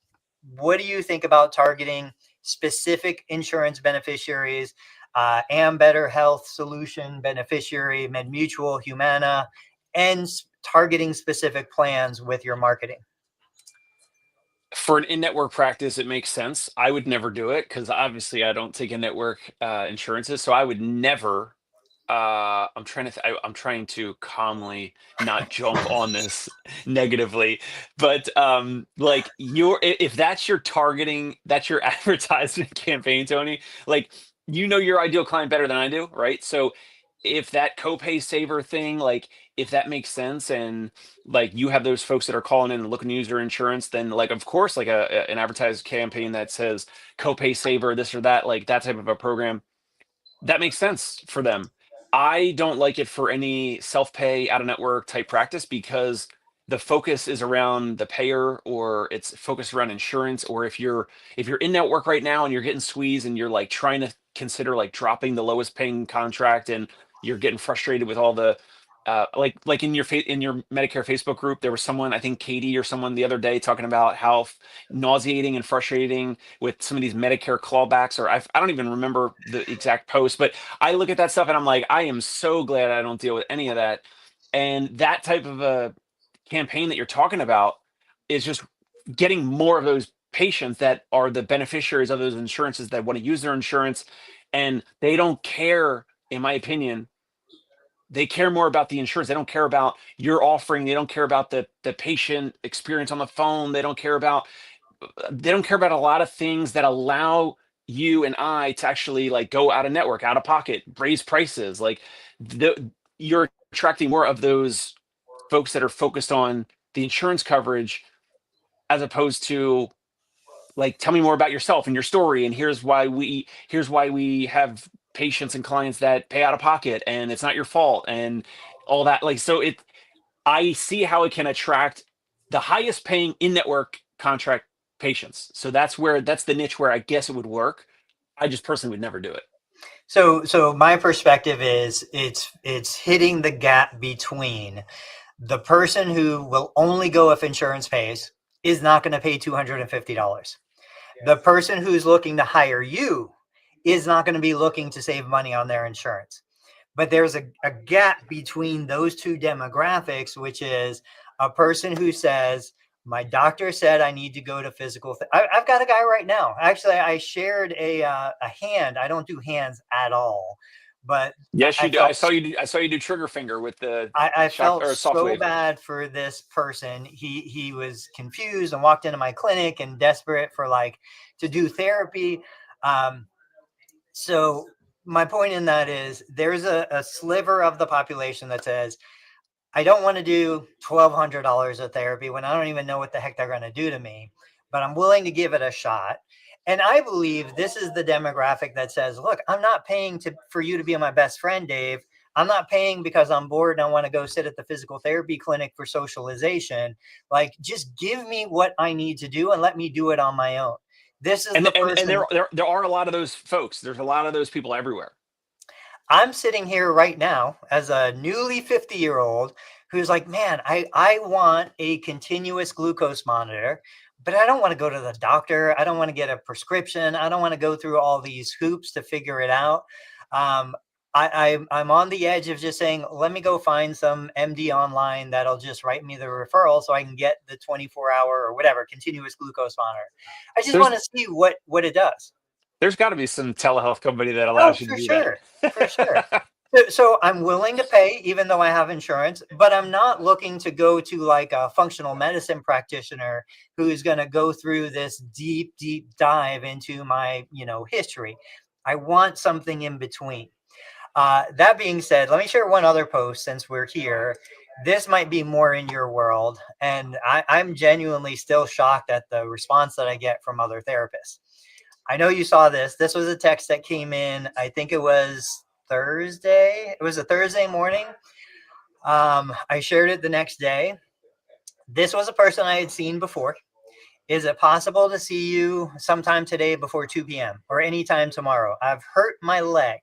What do you think about targeting specific insurance beneficiaries? Ambetter Health Solution beneficiary, MedMutual, Humana, and targeting specific plans with your marketing. For an in-network practice, it makes sense. I would never do it because obviously I don't take in-network insurances, so I would never. I'm trying to calmly not jump on this negatively, but like if that's your targeting, that's your advertisement campaign, Tony. Like, your ideal client better than I do, right? So if that copay saver thing, like if that makes sense, and like you have those folks that are calling in and looking to use your insurance, then like of course like an advertised campaign that says copay saver, this or that, like that type of a program, that makes sense for them. I don't like it for any self-pay out of network type practice because the focus is around the payer, or it's focused around insurance. Or if you're in network right now and you're getting squeezed and you're like trying to consider like dropping the lowest paying contract, and you're getting frustrated with all the like in your Medicare Facebook group, there was someone, I think Katie or someone the other day, talking about how nauseating and frustrating with some of these Medicare clawbacks, or I don't even remember the exact post, but I look at that stuff and I'm like, I am so glad I don't deal with any of that. And that type of a campaign that you're talking about is just getting more of those patients that are the beneficiaries of those insurances that want to use their insurance, and they don't care, in my opinion, They care more about the insurance. They don't care about your offering. They don't care about the patient experience on the phone. They don't care about a lot of things that allow you and I to actually like go out of network, out of pocket, raise prices. Like you're attracting more of those folks that are focused on the insurance coverage as opposed to like, tell me more about yourself and your story. And here's why we have patients and clients that pay out of pocket and it's not your fault and all that. Like, so I see how it can attract the highest paying in-network contract patients. So that's the niche where I guess it would work. I just personally would never do it. So my perspective is it's hitting the gap between the person who will only go if insurance pays is not going to pay $250. The person who's looking to hire you is not going to be looking to save money on their insurance. But there's a gap between those two demographics, which is a person who says, my doctor said I need to go to physical. I've got a guy right now. Actually, I shared a hand. I don't do hands at all, but yes, you do. I saw you do trigger finger with the. I felt so wave. bad for this person. He was confused and walked into my clinic and desperate for to do therapy. So my point in that is there's a sliver of the population that says, I don't want to do $1,200 of therapy when I don't even know what the heck they're going to do to me, but I'm willing to give it a shot. And I believe this is the demographic that says, look, I'm not paying for you to be my best friend, Dave. I'm not paying because I'm bored and I want to go sit at the physical therapy clinic for socialization. Like, just give me what I need to do and let me do it on my own. This is the person. And there are a lot of those folks. There's a lot of those people everywhere. I'm sitting here right now as a newly 50-year-old who's like, man, I want a continuous glucose monitor, but I don't want to go to the doctor. I don't want to get a prescription. I don't want to go through all these hoops to figure it out. I'm on the edge of just saying, let me go find some MD online that'll just write me the referral so I can get the 24-hour or whatever continuous glucose monitor. I just want to see what it does. There's got to be some telehealth company that allows you to do that. For sure. So I'm willing to pay, even though I have insurance, but I'm not looking to go to like a functional medicine practitioner who's going to go through this deep dive into my, history. I want something in between. That being said, let me share one other post since we're here. This might be more in your world, and I'm genuinely still shocked at the response that I get from other therapists. I know you saw this. This was a text that came in. I think it was Thursday. It was a Thursday morning. I shared it the next day. This was a person I had seen before. Is it possible to see you sometime today before 2 p.m. or anytime tomorrow? I've hurt my leg.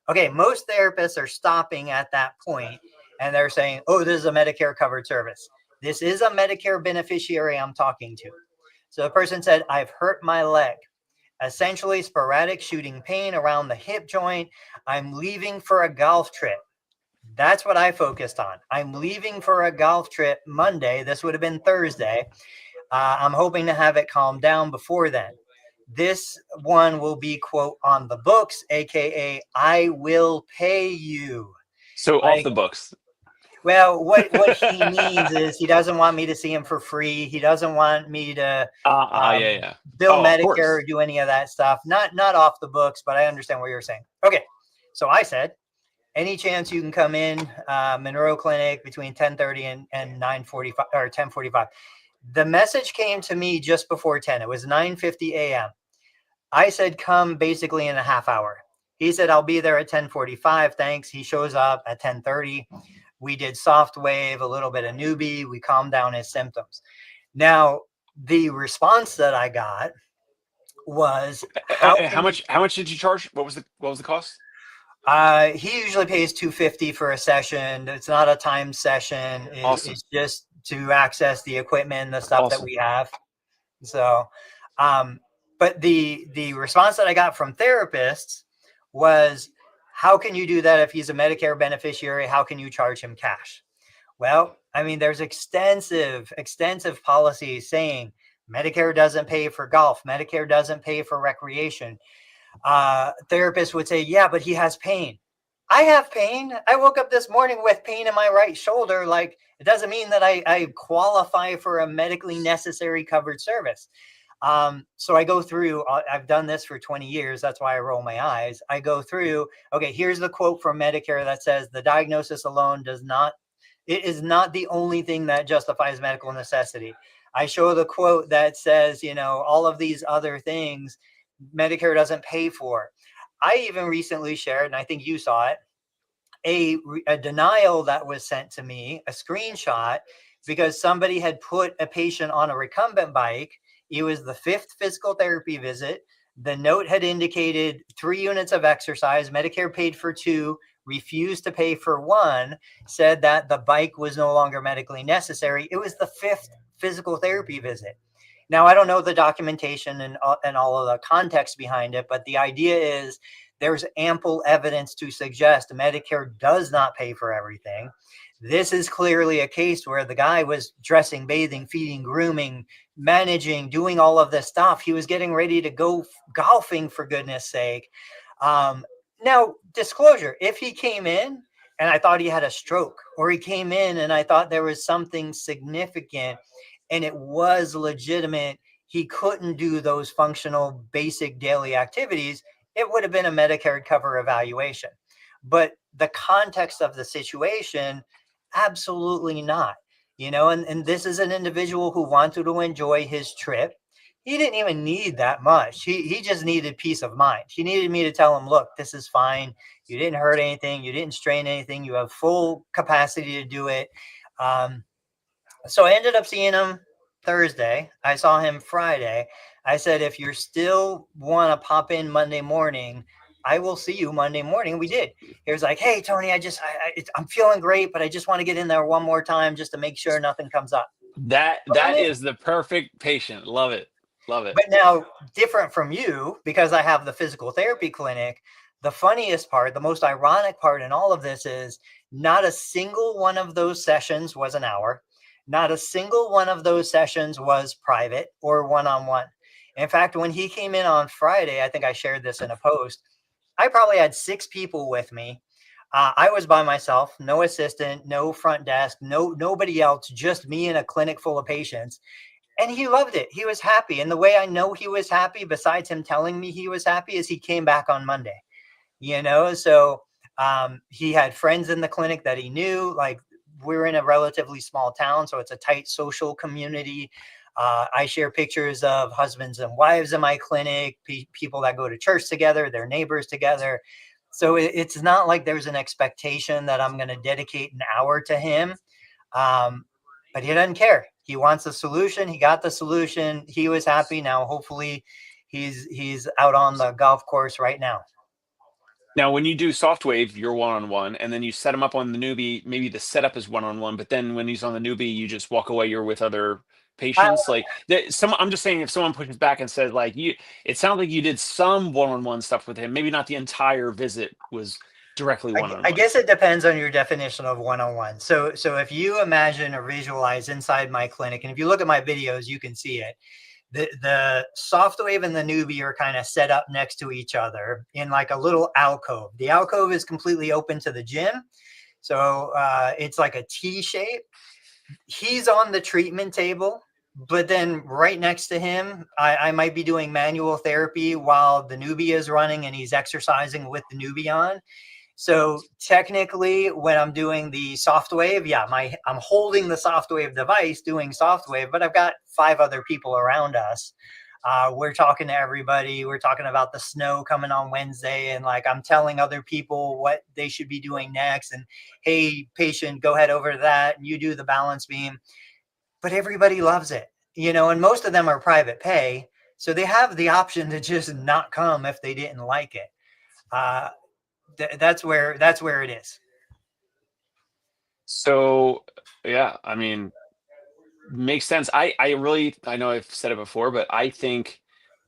Okay, most therapists are stopping at that point and they're saying, oh, this is a Medicare covered service. This is a Medicare beneficiary I'm talking to. So the person said, I've hurt my leg. Essentially sporadic shooting pain around the hip joint. I'm leaving for a golf trip. That's what I focused on. I'm leaving for a golf trip Monday. This would have been Thursday. I'm hoping to have it calm down before then. This one will be, quote, on the books, AKA I will pay you. So off the books. Well, what he means is he doesn't want me to see him for free. He doesn't want me to bill Medicare or do any of that stuff. Not off the books, but I understand what you're saying. Okay, so I said, any chance you can come in Monroe Clinic between 10:30 and 9:45 or 10:45. The message came to me just before 10. It was 9:50 a.m. I said, come basically in a half hour. He said, I'll be there at 10:45. Thanks. He shows up at 10:30. We did soft wave, a little bit of newbie. We calmed down his symptoms. Now, the response that I got was how much did you charge? What was the cost? He usually pays $250 for a session. It's not a timed session. It's just to access the equipment, the stuff that we have. So, but the response that I got from therapists was, how can you do that if he's a Medicare beneficiary? How can you charge him cash? Well, I mean, there's extensive policies saying Medicare doesn't pay for golf. Medicare doesn't pay for recreation. Therapists would say, yeah, but he has pain. I have pain. I woke up this morning with pain in my right shoulder. Like, it doesn't mean that I qualify for a medically necessary covered service. So I go through, I've done this for 20 years. That's why I roll my eyes. I go through, okay, here's the quote from Medicare that says the diagnosis alone it is not the only thing that justifies medical necessity. I show the quote that says, all of these other things Medicare doesn't pay for. I even recently shared, and I think you saw it, a denial that was sent to me, a screenshot, because somebody had put a patient on a recumbent bike. It was the 5th physical therapy visit. The note had indicated 3 units of exercise. Medicare paid for 2, refused to pay for 1, said that the bike was no longer medically necessary. It was the 5th physical therapy visit. Now, I don't know the documentation and all of the context behind it, but the idea is there's ample evidence to suggest Medicare does not pay for everything. This is clearly a case where the guy was dressing, bathing, feeding, grooming, managing, doing all of this stuff. He was getting ready to go golfing, for goodness sake. Now, disclosure, if he came in and I thought he had a stroke, or he came in and I thought there was something significant and it was legitimate, he couldn't do those functional basic daily activities, it would have been a Medicare cover evaluation. But the context of the situation, absolutely not. And this is an individual who wanted to enjoy his trip. He didn't even need that much. He just needed peace of mind. He needed me to tell him, look, this is fine. You didn't hurt anything. You didn't strain anything. You have full capacity to do it. So I ended up seeing him Thursday. I saw him Friday. I said, if you still want to pop in Monday morning, I will see you Monday morning. We did. He was like, hey, Tony, I'm feeling great, but I just want to get in there one more time just to make sure nothing comes up. That is the perfect patient. Love it. Love it. But now, different from you, because I have the physical therapy clinic, the funniest part, the most ironic part in all of this is not a single one of those sessions was an hour. Not a single one of those sessions was private or one-on-one. In fact, when he came in on Friday, I think I shared this in a post, I probably had 6 people with me. I was by myself, no assistant, no front desk, nobody else, just me in a clinic full of patients. And he loved it. He was happy. And the way I know he was happy, besides him telling me he was happy, is he came back on Monday. So he had friends in the clinic that he knew. Like, we're in a relatively small town, so it's a tight social community. I share pictures of husbands and wives in my clinic, people that go to church together, their neighbors together. So it's not like there's an expectation that I'm going to dedicate an hour to him. But he doesn't care. He wants a solution. He got the solution. He was happy. Now, hopefully he's out on the golf course right now. Now, when you do SoftWave, you're one-on-one, and then you set him up on the newbie. Maybe the setup is one-on-one, but then when he's on the newbie, you just walk away. You're with other patients. I'm just saying, if someone pushes back and says, like, it sounds like you did some one-on-one stuff with him. Maybe not the entire visit was directly one-on-one. I guess it depends on your definition of one-on-one. So if you imagine or visualize inside my clinic, and if you look at my videos, you can see it. The SoftWave and the newbie are kind of set up next to each other in like a little alcove. The alcove is completely open to the gym. So it's like a T shape. He's on the treatment table, but then right next to him, I might be doing manual therapy while the newbie is running and he's exercising with the newbie on. So technically, when I'm doing the SoftWave, I'm holding the SoftWave device doing SoftWave, but I've got 5 other people around us. We're talking to everybody. We're talking about the snow coming on Wednesday, and like I'm telling other people what they should be doing next. And hey, patient, go head over to that, and you do the balance beam. But everybody loves it, and most of them are private pay, so they have the option to just not come if they didn't like it. That's where it is. So yeah, I mean, makes sense. I know I've said it before, but I think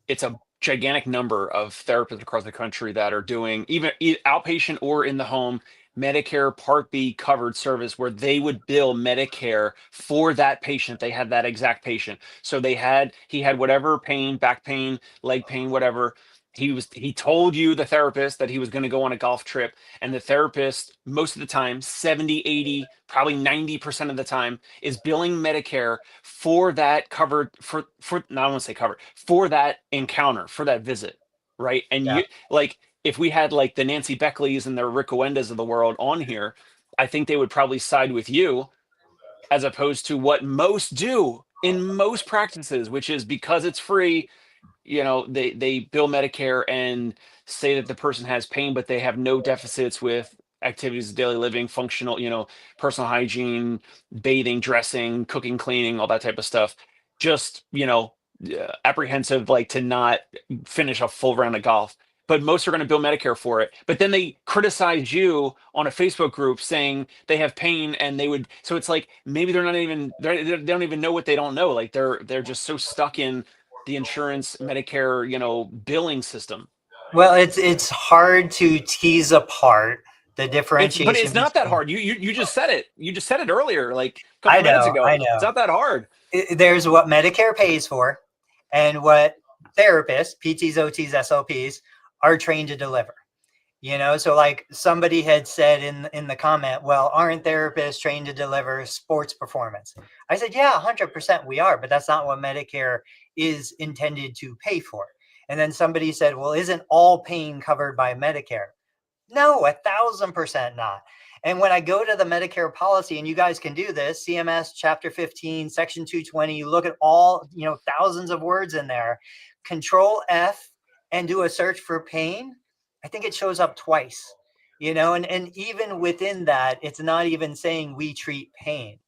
it's a gigantic number of therapists across the country that are doing even outpatient or in the home Medicare Part B covered service, where they would bill Medicare for that patient. They had that exact patient. So he had whatever pain, back pain, leg pain, whatever. he told you, the therapist, that he was going to go on a golf trip, and the therapist most of the time, 70, 80, probably 90% of the time, is billing Medicare for that covered for not, I want to say covered, for that encounter, for that visit, right? And Yeah. you, like, if we had like the Nancy Beckleys and the Rick Owendas of the world on here, I think they would probably side with you, as opposed to what most do in most practices, which is, because it's free, they bill Medicare and say that the person has pain, but they have no deficits with activities of daily living, functional, personal hygiene, bathing, dressing, cooking, cleaning, all that type of stuff. Just, apprehensive, like, to not finish a full round of golf. But most are going to bill Medicare for it. But then they criticize you on a Facebook group saying they have pain, and they would. So it's like, maybe they're not even they don't even know what they don't know. Like, they're just so stuck in the insurance Medicare, billing system. Well, it's hard to tease apart the But differentiation it's not that between. hard. You just said it. You just said it earlier, like a couple I of minutes know, I ago. It's know. not that hard. There's what Medicare pays for, and what therapists, PTs, OTs, SLPs, are trained to deliver. So like somebody had said in the comment, well, aren't therapists trained to deliver sports performance? I said, yeah, 100% we are, but that's not what Medicare is intended to pay for. And then somebody said, well, isn't all pain covered by Medicare? No, 1,000% not. And when I go to the Medicare policy, and you guys can do this, CMS Chapter 15, Section 220, you look at all, thousands of words in there, Control F and do a search for pain. I think it shows up twice, and even within that, it's not even saying we treat pain.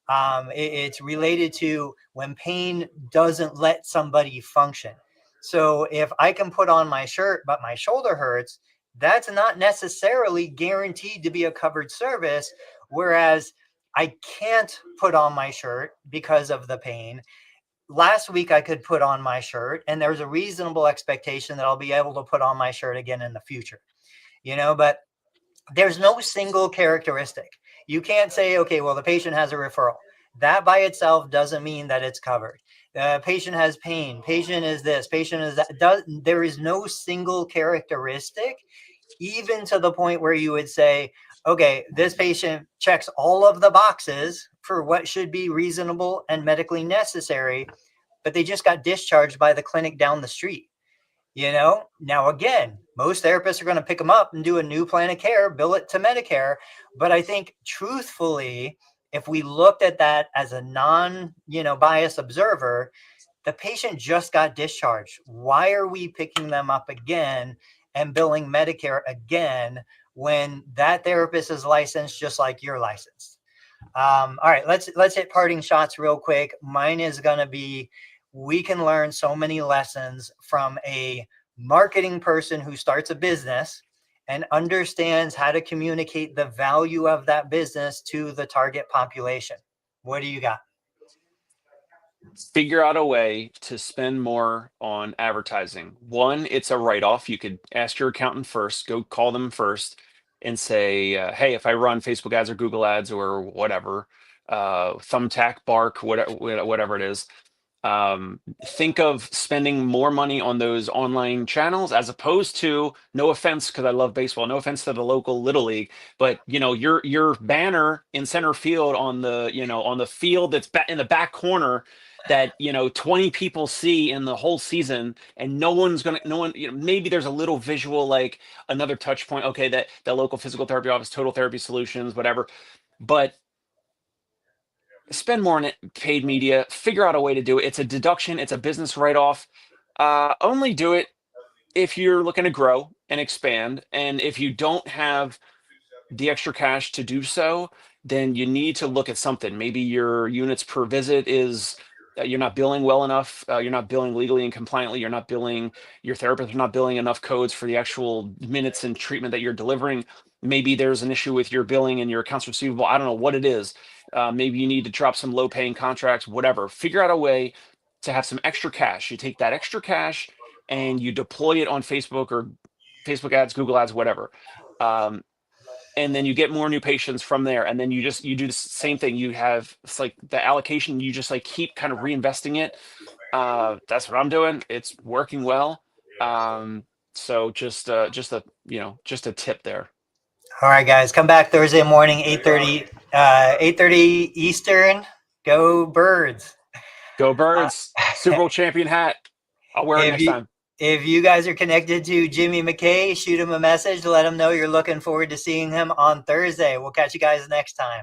It's related to when pain doesn't let somebody function. So if I can put on my shirt, but my shoulder hurts, that's not necessarily guaranteed to be a covered service. Whereas I can't put on my shirt because of the pain. Last week I could put on my shirt, and there's a reasonable expectation that I'll be able to put on my shirt again in the future, but there's no single characteristic. You can't say, okay, well, the patient has a referral. That by itself doesn't mean that it's covered. The patient has pain. Patient is this. Patient is that. There is no single characteristic, even to the point where you would say, okay, this patient checks all of the boxes for what should be reasonable and medically necessary, but they just got discharged by the clinic down the street. Now, again, most therapists are going to pick them up and do a new plan of care, bill it to Medicare. But I think truthfully, if we looked at that as a biased observer, the patient just got discharged. Why are we picking them up again and billing Medicare again when that therapist is licensed just like you're licensed? All right, let's hit parting shots real quick. Mine is going to be, we can learn so many lessons from a marketing person who starts a business and understands how to communicate the value of that business to the target population. What do you got? Figure out a way to spend more on advertising. One, it's a write-off. You could ask your accountant first, go call them first and say, hey, if I run Facebook ads or Google ads or whatever, Thumbtack, Bark, whatever it is, think of spending more money on those online channels, as opposed to, no offense, because I love baseball, no offense to the local little league, but your banner in center field on the field that's in the back corner that 20 people see in the whole season, and no one, maybe there's a little visual, like another touch point, okay, that local physical therapy office, Total Therapy Solutions, whatever, but spend more on it, paid media, figure out a way to do it. It's a deduction, it's a business write-off. Only do it if you're looking to grow and expand. And if you don't have the extra cash to do so, then you need to look at something. Maybe your units per visit is, you're not billing well enough. You're not billing legally and compliantly. You're not billing, your therapist are not billing enough codes for the actual minutes and treatment that you're delivering. Maybe there's an issue with your billing and your accounts receivable. I don't know what it is. Maybe you need to drop some low paying contracts, whatever. Figure out a way to have some extra cash. You take that extra cash and you deploy it on Facebook or Facebook ads, Google ads, whatever. And then you get more new patients from there. And then you do the same thing. You have, it's like the allocation, you just like keep kind of reinvesting it. That's what I'm doing. It's working well. So just a just a tip there. All right, guys, come back Thursday morning, 8:30 Eastern. Go Birds. Go Birds! Super Bowl champion hat. I'll wear it next time. If you guys are connected to Jimmy McKay, shoot him a message to let him know you're looking forward to seeing him on Thursday. We'll catch you guys next time.